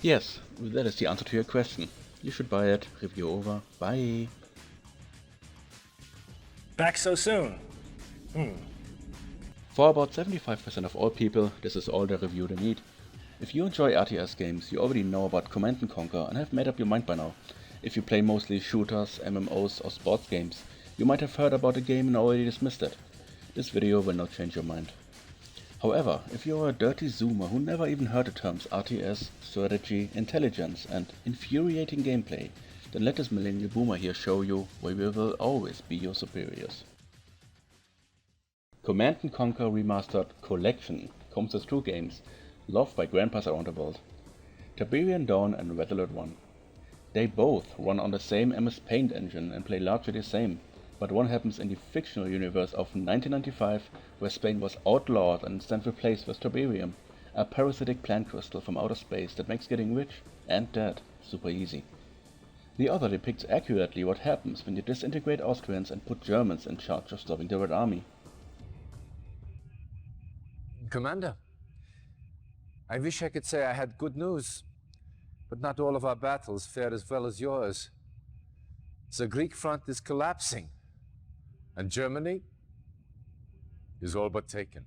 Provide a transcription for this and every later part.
Yes, that is the answer to your question. You should buy it. Review over. Bye. Back so soon? For about 75% of all people, this is all the review they need. If you enjoy RTS games, you already know about Command & Conquer and have made up your mind by now. If you play mostly shooters, MMOs or sports games, you might have heard about the game and already dismissed it. This video will not change your mind. However, if you are a dirty zoomer who never even heard the terms RTS, strategy, intelligence and infuriating gameplay, then let this millennial boomer here show you why we will always be your superiors. Command & Conquer Remastered Collection comes with two games, loved by grandpas around the world. Tiberian Dawn and Red Alert 1. They both run on the same MS Paint engine and play largely the same, but one happens in the fictional universe of 1995, where Spain was outlawed and instead replaced with Tiberium, a parasitic plant crystal from outer space that makes getting rich and dead super easy. The other depicts accurately what happens when you disintegrate Austrians and put Germans in charge of stopping the Red Army. Commander, I wish I could say I had good news, but not all of our battles fared as well as yours. The Greek front is collapsing, and Germany is all but taken.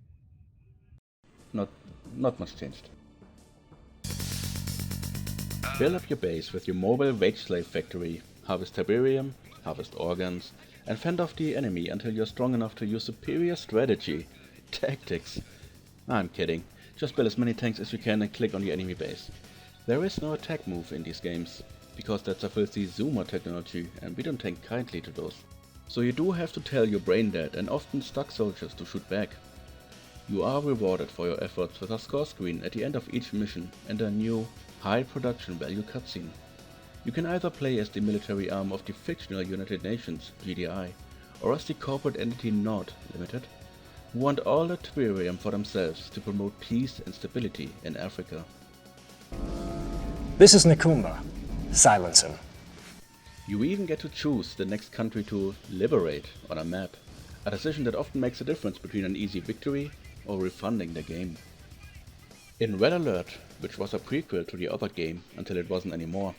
Not much changed. Build up your base with your mobile wage slave factory, harvest Tiberium, harvest organs, and fend off the enemy until you're strong enough to use superior strategy. Tactics. I'm kidding. Just build as many tanks as you can and click on the enemy base. There is no attack move in these games, because that's a filthy zoomer technology and we don't take kindly to those. So you do have to tell your brain dead and often stuck soldiers to shoot back. You are rewarded for your efforts with a score screen at the end of each mission and a new, high production value cutscene. You can either play as the military arm of the fictional United Nations, GDI, or as the corporate entity NOD Limited, who want all the Tiberium for themselves to promote peace and stability in Africa. This is Nikumba. Silence him. You even get to choose the next country to liberate on a map, a decision that often makes a difference between an easy victory or refunding the game. In Red Alert, which was a prequel to the other game until it wasn't anymore,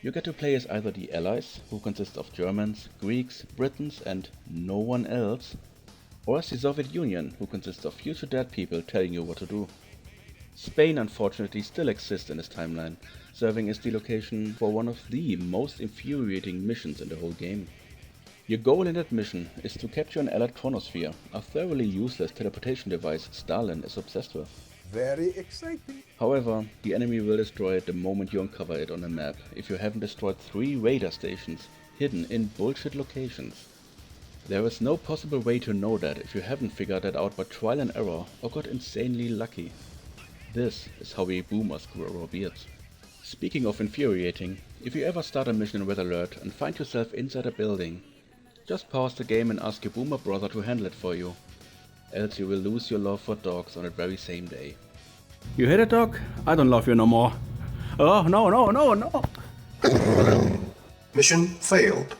you get to play as either the Allies, who consist of Germans, Greeks, Britons and no one else, or as the Soviet Union, who consists of future dead people telling you what to do. Spain unfortunately still exists in this timeline, serving as the location for one of the most infuriating missions in the whole game. Your goal in that mission is to capture an allied chronosphere, a thoroughly useless teleportation device Stalin is obsessed with. Very exciting. However, the enemy will destroy it the moment you uncover it on the map if you haven't destroyed 3 radar stations hidden in bullshit locations. There is no possible way to know that if you haven't figured that out by trial and error or got insanely lucky. This is how we boomers grow our beards. Speaking of infuriating, if you ever start a mission in Red Alert and find yourself inside a building, just pause the game and ask your boomer brother to handle it for you, else you will lose your love for dogs on that very same day. You hit a dog? I don't love you no more. Oh, no. Mission failed.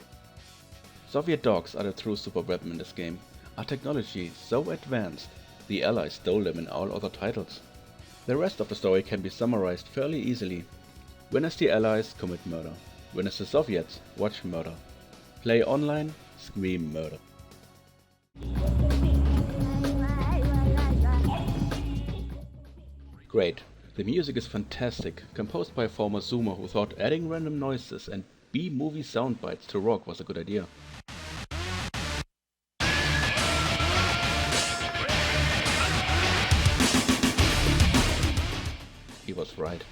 Soviet dogs are the true super weapon in this game, a technology so advanced the Allies stole them in all other titles. The rest of the story can be summarized fairly easily. Witness the Allies, commit murder. Witness the Soviets, watch murder. Play online, scream murder. Great. The music is fantastic, composed by a former zoomer who thought adding random noises and B-movie soundbites to rock was a good idea. He was right.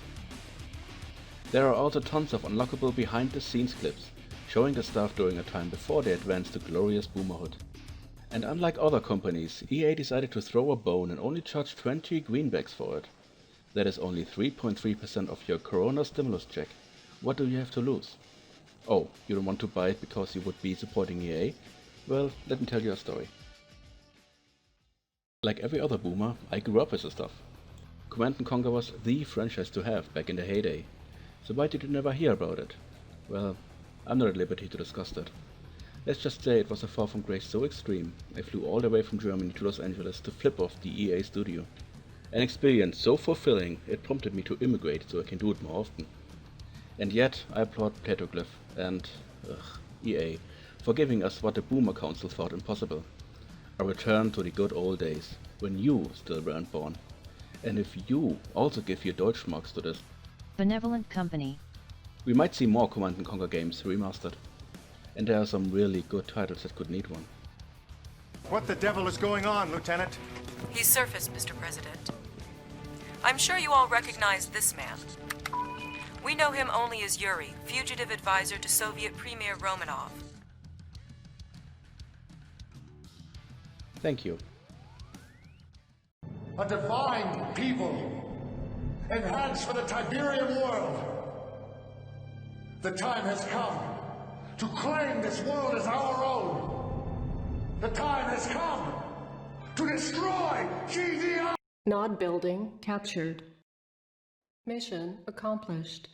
There are also tons of unlockable behind-the-scenes clips, showing the stuff during a time before they advanced to glorious boomerhood. And unlike other companies, EA decided to throw a bone and only charge 20 greenbacks for it. That is only 3.3% of your Corona stimulus check. What do you have to lose? Oh, you don't want to buy it because you would be supporting EA? Well, let me tell you a story. Like every other boomer, I grew up with this stuff. Command & Conquer was the franchise to have back in the heyday. So why did you never hear about it? Well, I'm not at liberty to discuss that. Let's just say it was a fall from grace so extreme, I flew all the way from Germany to Los Angeles to flip off the EA studio. An experience so fulfilling it prompted me to immigrate so I can do it more often. And yet I applaud Petroglyph and EA for giving us what the Boomer Council thought impossible. A return to the good old days, when you still weren't born. And if you also give your Deutschmarks to this, Benevolent Company. we might see more Command & Conquer games remastered. And there are some really good titles that could need one. What the devil is going on, Lieutenant? He's surfaced, Mr. President. I'm sure you all recognize this man. We know him only as Yuri, fugitive advisor to Soviet Premier Romanov. Thank you. A divine people, enhanced for the Tiberium world. The time has come to claim this world as our own. The time has come to destroy GDI. Nod building captured. Mission accomplished.